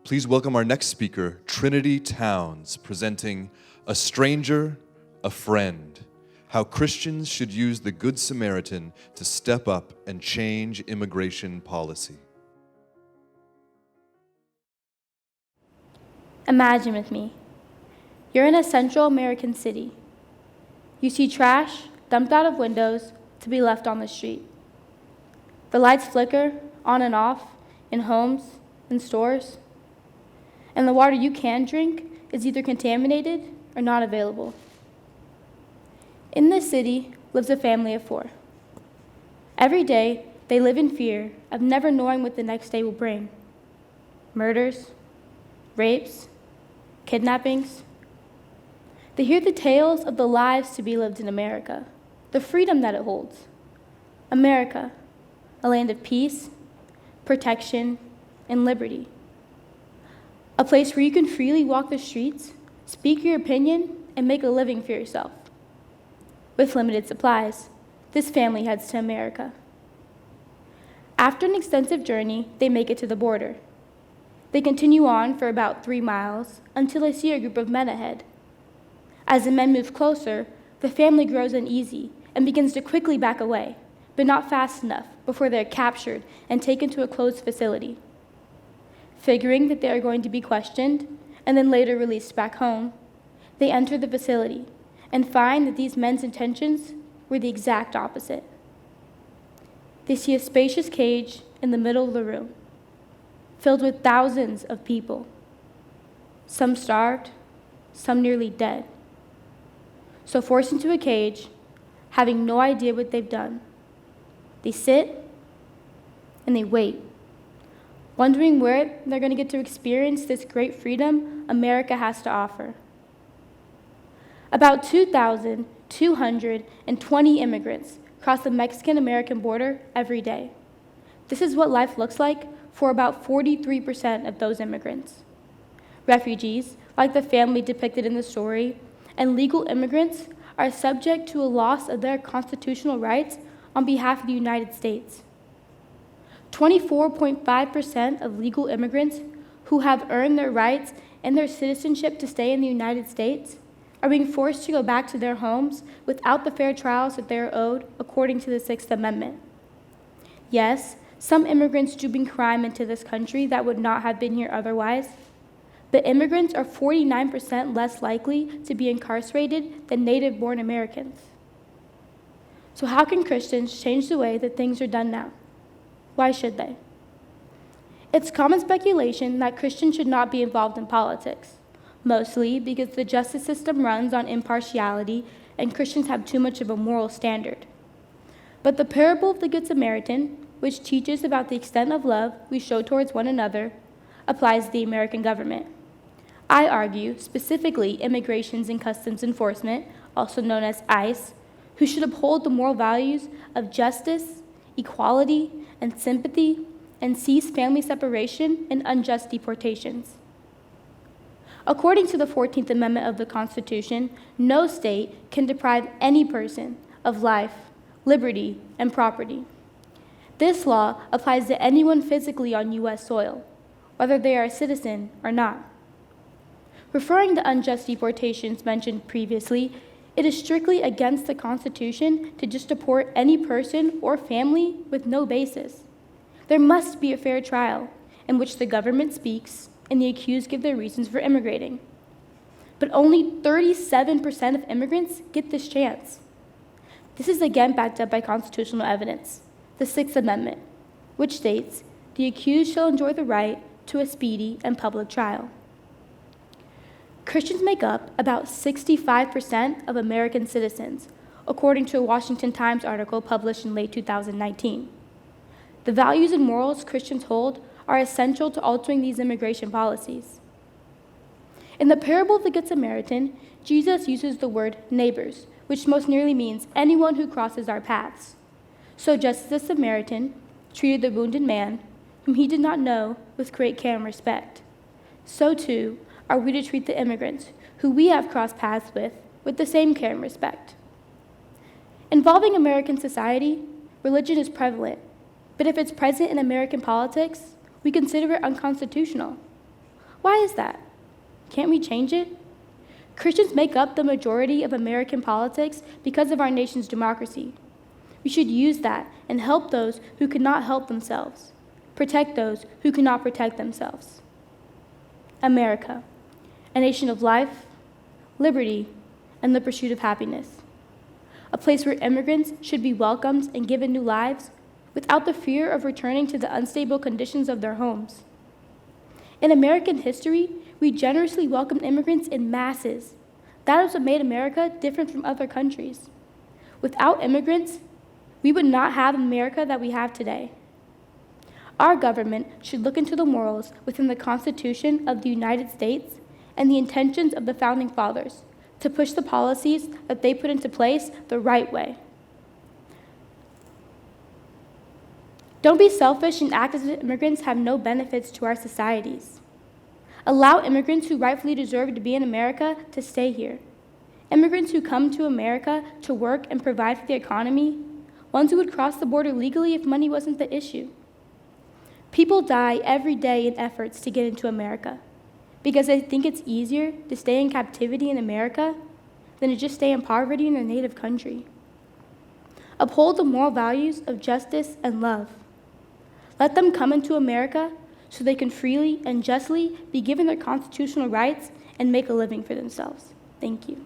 Please welcome our next speaker, Trinity Towns, presenting A Stranger, a Friend, How Christians Should Use the Good Samaritan to Step Up and Change Immigration Policy. Imagine with me, you're in a Central American city. You see trash dumped out of windows to be left on the street. The lights flicker on and off in homes and stores, and the water you can drink is either contaminated or not available. In this city lives a family of 4. Every day, they live in fear of never knowing what the next day will bring. Murders, rapes, kidnappings. They hear the tales of the lives to be lived in America, the freedom that it holds. America, a land of peace, protection, and liberty. A place where you can freely walk the streets, speak your opinion, and make a living for yourself. With limited supplies, this family heads to America. After an extensive journey, they make it to the border. They continue on for about 3 miles until they see a group of men ahead. As the men move closer, the family grows uneasy and begins to quickly back away, but not fast enough before they are captured and taken to a closed facility. Figuring that they are going to be questioned and then later released back home, they enter the facility and find that these men's intentions were the exact opposite. They see a spacious cage in the middle of the room, filled with thousands of people, some starved, some nearly dead. So forced into a cage, having no idea what they've done, they sit and they wait, wondering where they're going to get to experience this great freedom America has to offer. About 2,220 immigrants cross the Mexican-American border every day. This is what life looks like for about 43% of those immigrants. Refugees, like the family depicted in the story, and legal immigrants are subject to a loss of their constitutional rights on behalf of the United States. 24.5% of legal immigrants who have earned their rights and their citizenship to stay in the United States are being forced to go back to their homes without the fair trials that they are owed according to the Sixth Amendment. Yes, some immigrants do bring crime into this country that would not have been here otherwise, but immigrants are 49% less likely to be incarcerated than native-born Americans. So how can Christians change the way that things are done now? Why should they? It's common speculation that Christians should not be involved in politics, mostly because the justice system runs on impartiality and Christians have too much of a moral standard. But the parable of the Good Samaritan, which teaches about the extent of love we show towards one another, applies to the American government. I argue specifically Immigrations and Customs Enforcement, also known as ICE, who should uphold the moral values of justice, equality, and sympathy, and cease family separation and unjust deportations. According to the 14th Amendment of the Constitution, no state can deprive any person of life, liberty, and property. This law applies to anyone physically on U.S. soil, whether they are a citizen or not. Referring to unjust deportations mentioned previously, it is strictly against the Constitution to just deport any person or family with no basis. There must be a fair trial in which the government speaks and the accused give their reasons for immigrating. But only 37% of immigrants get this chance. This is again backed up by constitutional evidence, the Sixth Amendment, which states, "The accused shall enjoy the right to a speedy and public trial." Christians make up about 65% of American citizens, according to a Washington Times article published in late 2019. The values and morals Christians hold are essential to altering these immigration policies. In the parable of the Good Samaritan, Jesus uses the word neighbors, which most nearly means anyone who crosses our paths. So just as the Samaritan treated the wounded man, whom he did not know, with great care and respect, so too are we to treat the immigrants who we have crossed paths with the same care and respect. Involving American society, religion is prevalent, but if it's present in American politics, we consider it unconstitutional. Why is that? Can't we change it? Christians make up the majority of American politics because of our nation's democracy. We should use that and help those who cannot help themselves, protect those who cannot protect themselves. America, a nation of life, liberty, and the pursuit of happiness. A place where immigrants should be welcomed and given new lives without the fear of returning to the unstable conditions of their homes. In American history, we generously welcomed immigrants in masses. That is what made America different from other countries. Without immigrants, we would not have America that we have today. Our government should look into the morals within the Constitution of the United States and the intentions of the Founding Fathers to push the policies that they put into place the right way. Don't be selfish and act as if immigrants have no benefits to our societies. Allow immigrants who rightfully deserve to be in America to stay here. Immigrants who come to America to work and provide for the economy, ones who would cross the border legally if money wasn't the issue. People die every day in efforts to get into America because they think it's easier to stay in captivity in America than to just stay in poverty in their native country. Uphold the moral values of justice and love. Let them come into America so they can freely and justly be given their constitutional rights and make a living for themselves. Thank you.